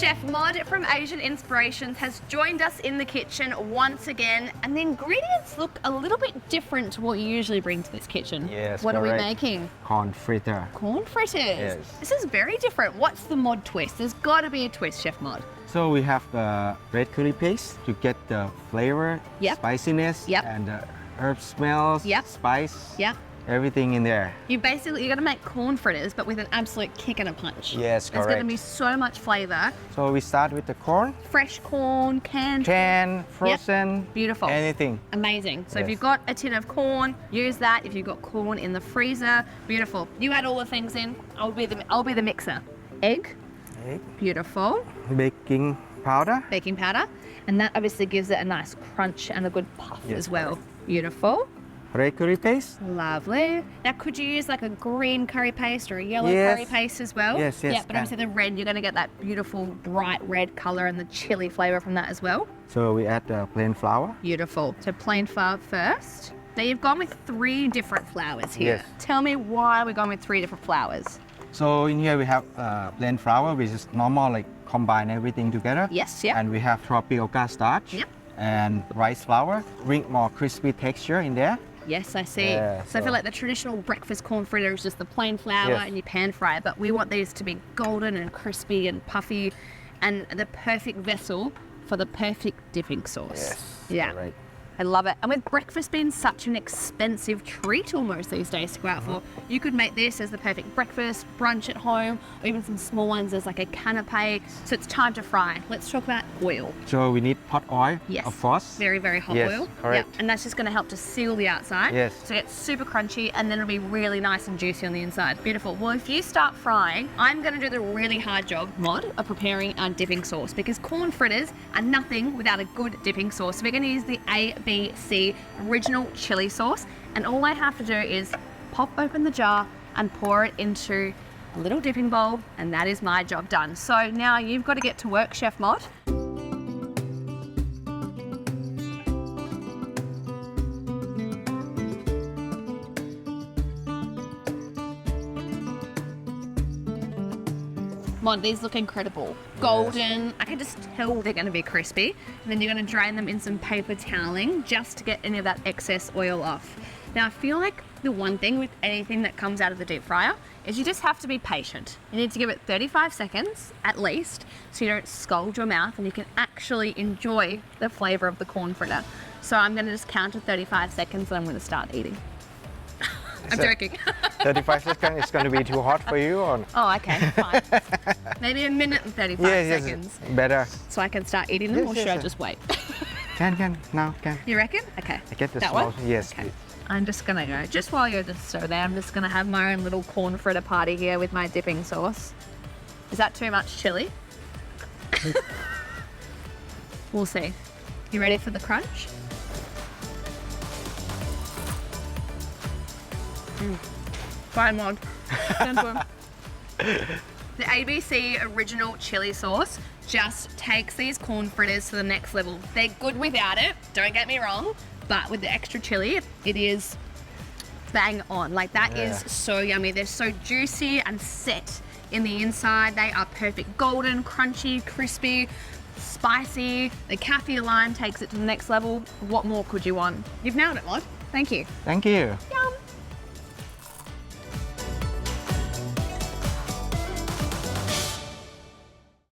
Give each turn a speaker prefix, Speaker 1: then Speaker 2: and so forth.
Speaker 1: Chef Mod from Asian Inspirations has joined us in the kitchen once again, and the ingredients look a little bit different to what you usually bring to this kitchen.
Speaker 2: Yes,
Speaker 1: What
Speaker 2: correct.
Speaker 1: are we making?
Speaker 2: Corn fritter.
Speaker 1: Corn fritters.
Speaker 2: Yes.
Speaker 1: This is very different. What's the Mod twist? There's got to be a twist, Chef Mod.
Speaker 2: So we have the red curry paste to get the flavor,
Speaker 1: Yep.
Speaker 2: spiciness,
Speaker 1: Yep.
Speaker 2: and the herb smells,
Speaker 1: Yep.
Speaker 2: spice,
Speaker 1: Yep.
Speaker 2: everything in there.
Speaker 1: You're going to make corn fritters, but with an absolute kick and a punch.
Speaker 2: Yes,
Speaker 1: There's going to
Speaker 2: correct.
Speaker 1: be so much flavour.
Speaker 2: So we start with the corn,
Speaker 1: Fresh corn, canned.
Speaker 2: can, frozen,
Speaker 1: Beautiful.
Speaker 2: anything.
Speaker 1: Amazing. So if
Speaker 2: Yes.
Speaker 1: you've got a tin of corn, use that. If you've got corn in the freezer, beautiful. You add all the things in. I'll be the mixer. Egg,
Speaker 2: Egg,
Speaker 1: beautiful.
Speaker 2: baking powder,
Speaker 1: Baking powder, and that obviously gives it a nice crunch and a good puff
Speaker 2: Yes,
Speaker 1: as well. Beautiful.
Speaker 2: red curry paste.
Speaker 1: Lovely. Now, could you use like a green curry paste or a yellow
Speaker 2: Yes.
Speaker 1: curry paste as well?
Speaker 2: Yes, yes,
Speaker 1: Yeah, but obviously the red, you're going to get that beautiful bright red color and the chili flavor from that as well.
Speaker 2: So we add the plain flour.
Speaker 1: Beautiful. So plain flour first. Now you've gone with 3 different flours here.
Speaker 2: Yes.
Speaker 1: Tell me why we're going with 3 different flours.
Speaker 2: So in here we have plain flour, which is normal, like combine everything together.
Speaker 1: Yes, yeah.
Speaker 2: And we have tapioca starch.
Speaker 1: Yep.
Speaker 2: And rice flour, bring more crispy texture in there.
Speaker 1: Yes, I see.
Speaker 2: Yeah,
Speaker 1: so I feel
Speaker 2: so-
Speaker 1: like the traditional breakfast corn fritter is just the plain flour
Speaker 2: Yes.
Speaker 1: and you pan fry it, but we want these to be golden and crispy and puffy and the perfect vessel for the perfect dipping sauce. Yeah.
Speaker 2: Right.
Speaker 1: I love it. And with breakfast being such an expensive treat almost these days to go out for, you could make this as the perfect breakfast, brunch at home, or even some small ones as like a canapé. So it's time to fry. Let's talk about oil.
Speaker 2: So we need pot oil,
Speaker 1: Yes.
Speaker 2: of course.
Speaker 1: Very, very hot
Speaker 2: Yes,
Speaker 1: oil.
Speaker 2: correct.
Speaker 1: Yep. And that's just going to help to seal the outside.
Speaker 2: Yes.
Speaker 1: So it's super crunchy and then it'll be really nice and juicy on the inside. Beautiful. Well, if you start frying, I'm going to do the really hard job, Mod, of preparing our dipping sauce because corn fritters are nothing without a good dipping sauce. So we're going to use the ABC original chili sauce. And all I have to do is pop open the jar and pour it into a little dipping bowl. And that is my job done. So now you've got to get to work, Chef Mod. Mod, these look incredible. Golden. I can just tell they're going to be crispy. And then you're going to drain them in some paper toweling just to get any of that excess oil off. Now, I feel like the one thing with anything that comes out of the deep fryer is you just have to be patient. You need to give it 35 seconds at least so you don't scald your mouth and you can actually enjoy the flavour of the corn fritter. So I'm going to just count to 35 seconds and I'm going to start eating. I'm
Speaker 2: So-
Speaker 1: joking.
Speaker 2: 35 seconds is going to be too hot for you? Or?
Speaker 1: Oh, okay, fine. Maybe a minute and 35
Speaker 2: Yes,
Speaker 1: seconds.
Speaker 2: better.
Speaker 1: So I can start eating them,
Speaker 2: Yes,
Speaker 1: or
Speaker 2: yes,
Speaker 1: should I
Speaker 2: yes.
Speaker 1: just wait?
Speaker 2: Now can.
Speaker 1: You reckon? Okay.
Speaker 2: I get the
Speaker 1: That
Speaker 2: small.
Speaker 1: one?
Speaker 2: Yes,
Speaker 1: Okay.
Speaker 2: please.
Speaker 1: I'm just gonna go. Just while you're just so there, I'm just gonna have my own little corn fritter party here with my dipping sauce. Is that too much chili? We'll see. You ready for the crunch? Fine, Mod. The ABC original chili sauce just takes these corn fritters to the next level. They're good without it, don't get me wrong, but with the extra chili, it is bang on. Like that is
Speaker 2: Yeah.
Speaker 1: so yummy. They're so juicy and set in the inside. They are perfect, golden, crunchy, crispy, spicy. The kaffir lime takes it to the next level. What more could you want? You've nailed it, Mod. Thank you.
Speaker 2: Thank you.